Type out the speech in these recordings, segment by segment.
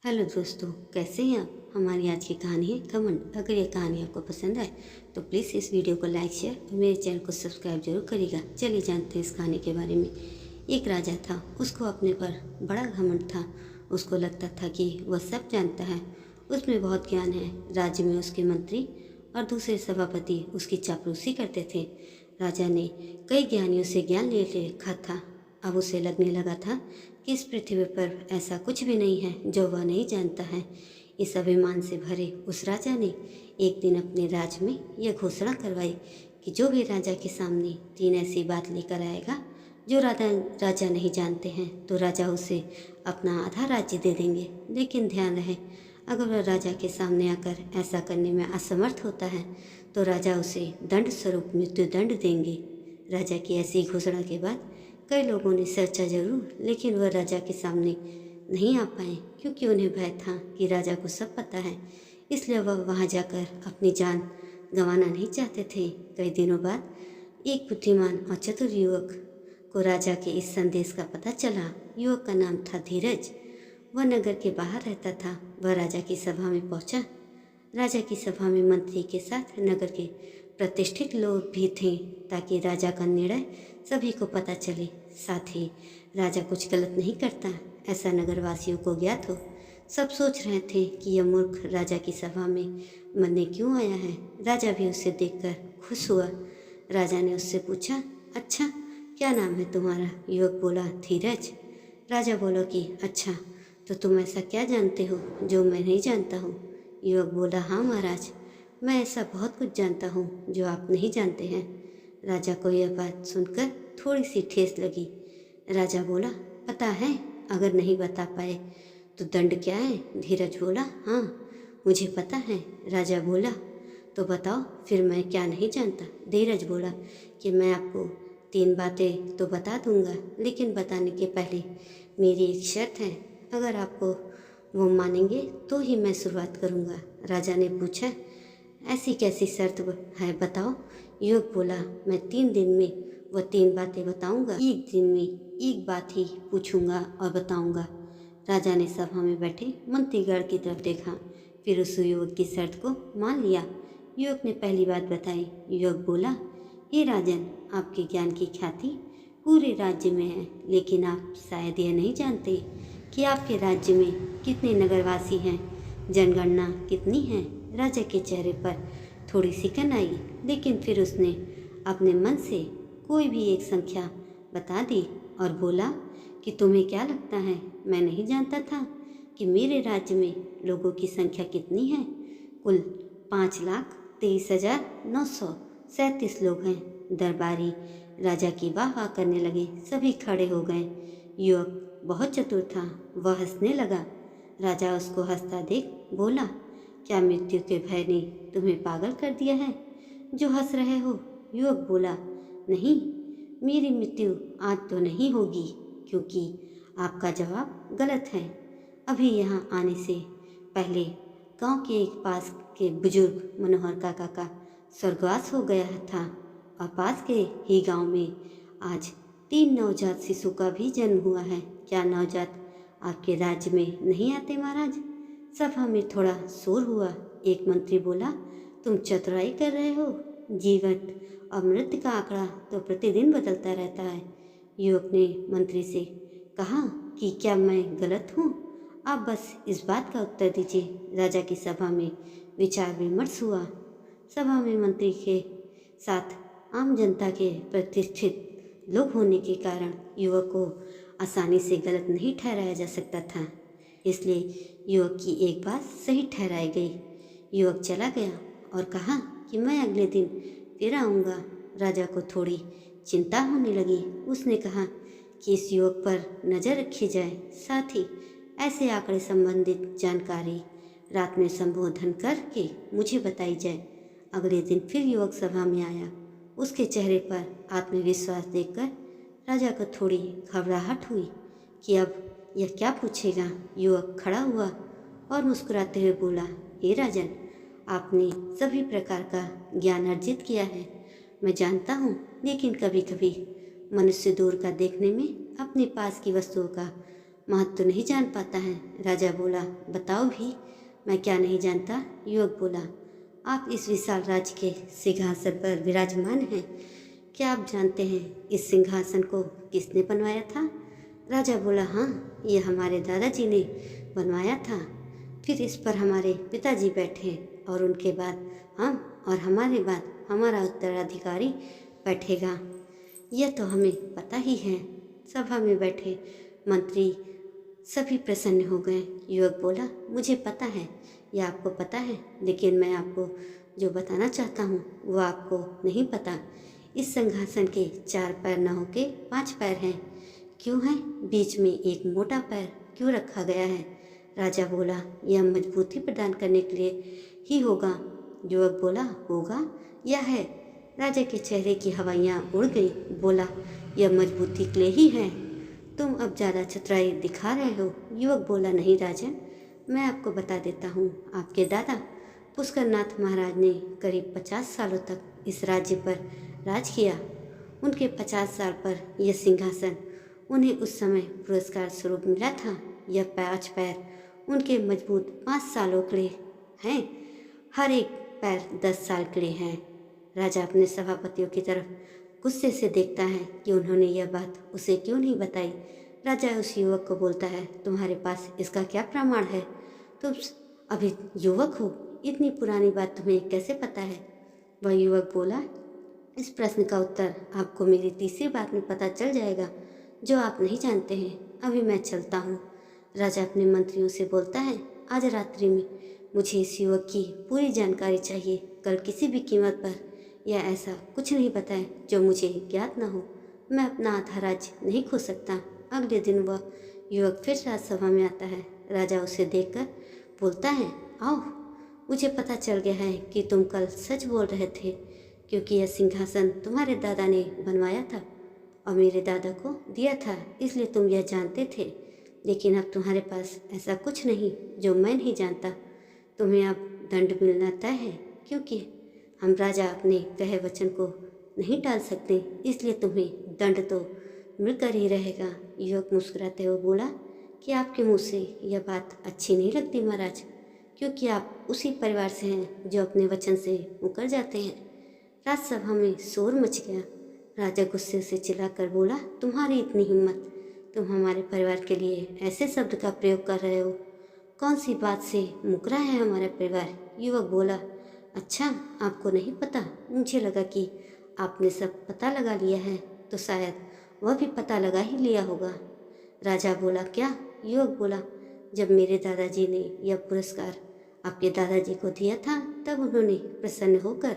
Hello दोस्तों, कैसे हैं आप। हमारी आज की कहानी है घमंड। अगर ये कहानी आपको पसंद आए तो प्लीज़ इस वीडियो को लाइक शेयर और मेरे चैनल को सब्सक्राइब जरूर करिएगा। चलिए जानते हैं इस कहानी के बारे में। एक राजा था, उसको अपने पर बड़ा घमंड था। उसको लगता था कि वह सब जानता है, उसमें बहुत ज्ञान है। राज्य में उसके मंत्री और दूसरे सभापति उसकी चापलूसी करते थे। राजा ने कई ज्ञानियों से ज्ञान ले रखा था। अब उसे लगने लगा था कि इस पृथ्वी पर ऐसा कुछ भी नहीं है जो वह नहीं जानता है। इस अभिमान से भरे उस राजा ने एक दिन अपने राज्य में यह घोषणा करवाई कि जो भी राजा के सामने 3 ऐसी बात लेकर आएगा जो राजा नहीं जानते हैं, तो राजा उसे अपना आधा राज्य दे देंगे। लेकिन ध्यान रहे, अगर वह राजा के सामने आकर ऐसा करने में असमर्थ होता है तो राजा उसे दंड स्वरूप मृत्युदंड देंगे। राजा की ऐसी घोषणा के बाद कई लोगों ने सोचा जरूर, लेकिन वह राजा के सामने नहीं आ पाए क्योंकि उन्हें भय था कि राजा को सब पता है। इसलिए वह वहां जाकर अपनी जान गंवाना नहीं चाहते थे। कई दिनों बाद एक बुद्धिमान और चतुर युवक को राजा के इस संदेश का पता चला। युवक का नाम था धीरज। वह नगर के बाहर रहता था। वह राजा की सभा में पहुंचा। राजा की सभा में मंत्री के साथ नगर के प्रतिष्ठित लोग भी थे, ताकि राजा का निर्णय सभी को पता चले। साथ ही राजा कुछ गलत नहीं करता, ऐसा नगरवासियों को ज्ञात हो। सब सोच रहे थे कि यह मूर्ख राजा की सभा में मरने क्यों आया है। राजा भी उसे देखकर खुश हुआ। राजा ने उससे पूछा, अच्छा क्या नाम है तुम्हारा। युवक बोला, धीरज। राजा बोला कि अच्छा, तो तुम ऐसा क्या जानते हो जो मैं नहीं जानता हूँ। युवक बोला, हाँ महाराज, मैं ऐसा बहुत कुछ जानता हूँ जो आप नहीं जानते हैं। राजा को यह बात सुनकर थोड़ी सी ठेस लगी। राजा बोला, पता है, अगर नहीं बता पाए तो दंड क्या है। धीरज बोला, हाँ मुझे पता है। राजा बोला, तो बताओ फिर मैं क्या नहीं जानता। धीरज बोला कि मैं आपको 3 बातें तो बता दूंगा, लेकिन बताने के पहले मेरी एक शर्त है। अगर आपको वो मानेंगे तो ही मैं शुरुआत करूंगा। राजा ने पूछा, ऐसी कैसी शर्त है, बताओ। युवक बोला, मैं 3 दिन में वह 3 बातें बताऊंगा। 1 दिन में एक बात ही पूछूंगा और बताऊंगा। राजा ने सभा में बैठे मंत्रीगण की तरफ देखा, फिर उस युवक की शर्त को मान लिया। युवक ने पहली बात बताई। युवक बोला, हे राजन, आपके ज्ञान की ख्याति पूरे राज्य में है, लेकिन आप शायद यह नहीं जानते कि आपके राज्य में कितने नगरवासी हैं, जनगणना कितनी है। राजा के चेहरे पर थोड़ी सिकन आई, लेकिन फिर उसने अपने मन से कोई भी एक संख्या बता दी और बोला कि तुम्हें क्या लगता है, मैं नहीं जानता था कि मेरे राज्य में लोगों की संख्या कितनी है। कुल 5,23,937 लोग हैं। दरबारी राजा की वाह वाह करने लगे। सभी खड़े हो गए। युवक बहुत चतुर था, वह हंसने लगा। राजा उसको हंसता देख बोला, क्या मृत्यु के भय ने तुम्हें पागल कर दिया है जो हंस रहे हो। युवक बोला, नहीं, मेरी मृत्यु आज तो नहीं होगी, क्योंकि आपका जवाब गलत है। अभी यहाँ आने से पहले गांव के एक पास के बुजुर्ग मनोहर काका का स्वर्गवास हो गया था, और पास के ही गांव में आज 3 नवजात शिशु का भी जन्म हुआ है। क्या नवजात आपके राज्य में नहीं आते महाराज। सभा में थोड़ा शोर हुआ। एक मंत्री बोला, तुम चतुराई कर रहे हो। जीवन और मृत्यु का आंकड़ा तो प्रतिदिन बदलता रहता है। युवक ने मंत्री से कहा कि क्या मैं गलत हूँ। आप बस इस बात का उत्तर दीजिए। राजा की सभा में विचार विमर्श हुआ। सभा में मंत्री के साथ आम जनता के प्रतिष्ठित लोग होने के कारण युवक को आसानी से गलत नहीं ठहराया जा सकता था। इसलिए युवक की एक बात सही ठहराई गई। युवक चला गया और कहा कि मैं अगले दिन फिर आऊँगा। राजा को थोड़ी चिंता होने लगी। उसने कहा कि इस युवक पर नज़र रखी जाए, साथ ही ऐसे आंकड़े संबंधित जानकारी रात में संबोधन करके मुझे बताई जाए। अगले दिन फिर युवक सभा में आया। उसके चेहरे पर आत्मविश्वास देखकर राजा को थोड़ी घबराहट हुई कि अब यह क्या पूछेगा। युवक खड़ा हुआ और मुस्कुराते हुए बोला, हे राजन, आपने सभी प्रकार का ज्ञान अर्जित किया है, मैं जानता हूँ, लेकिन कभी कभी मनुष्य दूर का देखने में अपने पास की वस्तुओं का महत्व नहीं जान पाता है। राजा बोला, बताओ भी, मैं क्या नहीं जानता। युवक बोला, आप इस विशाल राज्य के सिंहासन पर विराजमान हैं। क्या आप जानते हैं इस सिंहासन को किसने बनवाया था? राजा बोला, हाँ, ये हमारे दादाजी ने बनवाया था। फिर इस पर हमारे पिताजी बैठे और उनके बाद हम, और हमारे बाद हमारा उत्तराधिकारी बैठेगा। यह तो हमें पता ही है। सभा में बैठे मंत्री सभी प्रसन्न हो गए। युवक बोला, मुझे पता है, यह आपको पता है, लेकिन मैं आपको जो बताना चाहता हूँ वो आपको नहीं पता। इस सिंहासन के 4 पैर न होके 5 पैर हैं। क्यों है? बीच में एक मोटा पैर क्यों रखा गया है? राजा बोला, यह मजबूती प्रदान करने के लिए ही होगा। युवक बोला, होगा या है? राजा के चेहरे की हवाइयाँ उड़ गई। बोला, यह मजबूती के लिए ही है। तुम अब ज़्यादा चतुराई दिखा रहे हो। युवक बोला, नहीं राजन, मैं आपको बता देता हूँ। आपके दादा पुष्करनाथ महाराज ने करीब 50 सालों तक इस राज्य पर राज किया। उनके 50 साल पर यह सिंहासन उन्हें उस समय पुरस्कार स्वरूप मिला था। यह 5 पैर उनके मजबूत 5 सालों के लिए हैं। हर एक पैर 10 साल के लिए हैं। राजा अपने सभापतियों की तरफ गुस्से से देखता है कि उन्होंने यह बात उसे क्यों नहीं बताई। राजा उस युवक को बोलता है, तुम्हारे पास इसका क्या प्रमाण है? तुम अभी युवक हो, इतनी पुरानी बात तुम्हें कैसे पता है? वह युवक बोला, इस प्रश्न का उत्तर आपको मेरी तीसरी बात में पता चल जाएगा, जो आप नहीं जानते हैं। अभी मैं चलता हूँ। राजा अपने मंत्रियों से बोलता है, आज रात्रि में मुझे इस युवक की पूरी जानकारी चाहिए। कल किसी भी कीमत पर या ऐसा कुछ नहीं बताए जो मुझे ज्ञात न हो। मैं अपना आधा राज्य नहीं खो सकता। अगले दिन वह युवक फिर राजसभा में आता है। राजा उसे देखकर बोलता है, आओ, मुझे पता चल गया है कि तुम कल सच बोल रहे थे, क्योंकि यह सिंहासन तुम्हारे दादा ने बनवाया था और मेरे दादा को दिया था, इसलिए तुम यह जानते थे। लेकिन अब तुम्हारे पास ऐसा कुछ नहीं जो मैं नहीं जानता। तुम्हें अब दंड मिलना तय है, क्योंकि हम राजा अपने कहे वचन को नहीं टाल सकते, इसलिए तुम्हें दंड तो मिलकर ही रहेगा। युवक मुस्कुराते हुए बोला कि आपके मुँह से यह बात अच्छी नहीं लगती महाराज, क्योंकि आप उसी परिवार से हैं जो अपने वचन से मुकर जाते हैं। राजसभा में शोर मच गया। राजा गुस्से से चिल्लाकर बोला, तुम्हारी इतनी हिम्मत, तुम हमारे परिवार के लिए ऐसे शब्द का प्रयोग कर रहे हो? कौन सी बात से मुकरा है हमारा परिवार? युवक बोला, अच्छा, आपको नहीं पता? मुझे लगा कि आपने सब पता लगा लिया है, तो शायद वह भी पता लगा ही लिया होगा। राजा बोला, क्या? युवक बोला, जब मेरे दादाजी ने यह पुरस्कार आपके दादाजी को दिया था, तब उन्होंने प्रसन्न होकर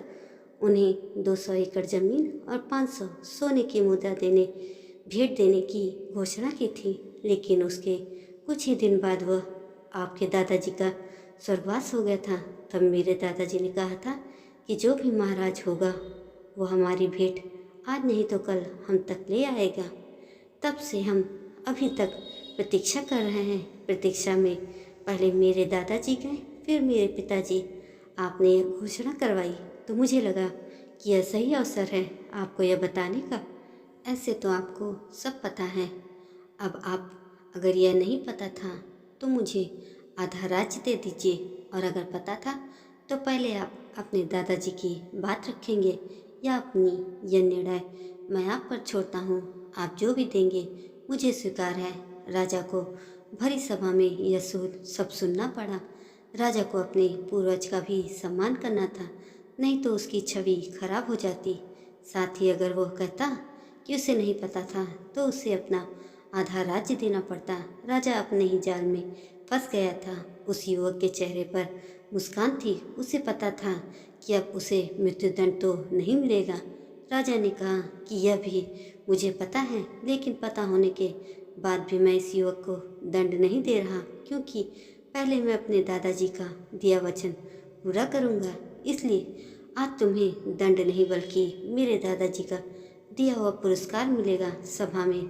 उन्हें 200 एकड़ जमीन और 500 सोने की मुद्रा भेंट देने की घोषणा की थी। लेकिन उसके कुछ ही दिन बाद वह आपके दादाजी का स्वर्गवास हो गया था। तब मेरे दादाजी ने कहा था कि जो भी महाराज होगा वो हमारी भेंट आज नहीं तो कल हम तक ले आएगा। तब से हम अभी तक प्रतीक्षा कर रहे हैं। प्रतीक्षा में पहले मेरे दादाजी गए, फिर मेरे पिताजी। आपने यह घोषणा करवाई तो मुझे लगा कि यह सही अवसर है आपको यह बताने का। ऐसे तो आपको सब पता है। अब आप अगर यह नहीं पता था तो मुझे आधा राज्य दे दीजिए, और अगर पता था तो पहले आप अपने दादाजी की बात रखेंगे या अपनी। यह निर्णय मैं आप पर छोड़ता हूँ। आप जो भी देंगे मुझे स्वीकार है। राजा को भरी सभा में यह सब सुनना पड़ा। राजा को अपने पूर्वज का भी सम्मान करना था, नहीं तो उसकी छवि खराब हो जाती। साथ ही अगर वह कहता कि उसे नहीं पता था तो उसे अपना आधा राज्य देना पड़ता। राजा अपने ही जाल में फंस गया था। उस युवक के चेहरे पर मुस्कान थी। उसे पता था कि अब उसे मृत्युदंड तो नहीं मिलेगा। राजा ने कहा कि यह भी मुझे पता है, लेकिन पता होने के बाद भी मैं इस युवक को दंड नहीं दे रहा, क्योंकि पहले मैं अपने दादाजी का दिया वचन पूरा करूंगा। इसलिए आज तुम्हें दंड नहीं बल्कि मेरे दादाजी का दिया हुआ पुरस्कार मिलेगा। सभा में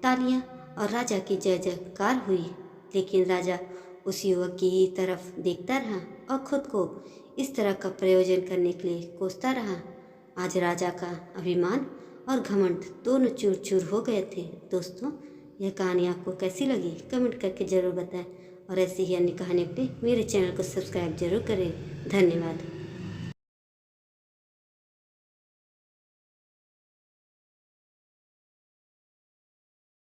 तालियां और राजा की जय जयकार हुई, लेकिन राजा उस युवक की ही तरफ देखता रहा और खुद को इस तरह का प्रयोजन करने के लिए कोसता रहा। आज राजा का अभिमान और घमंड दोनों चूर चूर हो गए थे। दोस्तों, यह कहानी आपको कैसी लगी कमेंट करके ज़रूर बताएं और ऐसी ही अन्य कहानियों के लिए मेरे चैनल को सब्सक्राइब जरूर करें। धन्यवाद।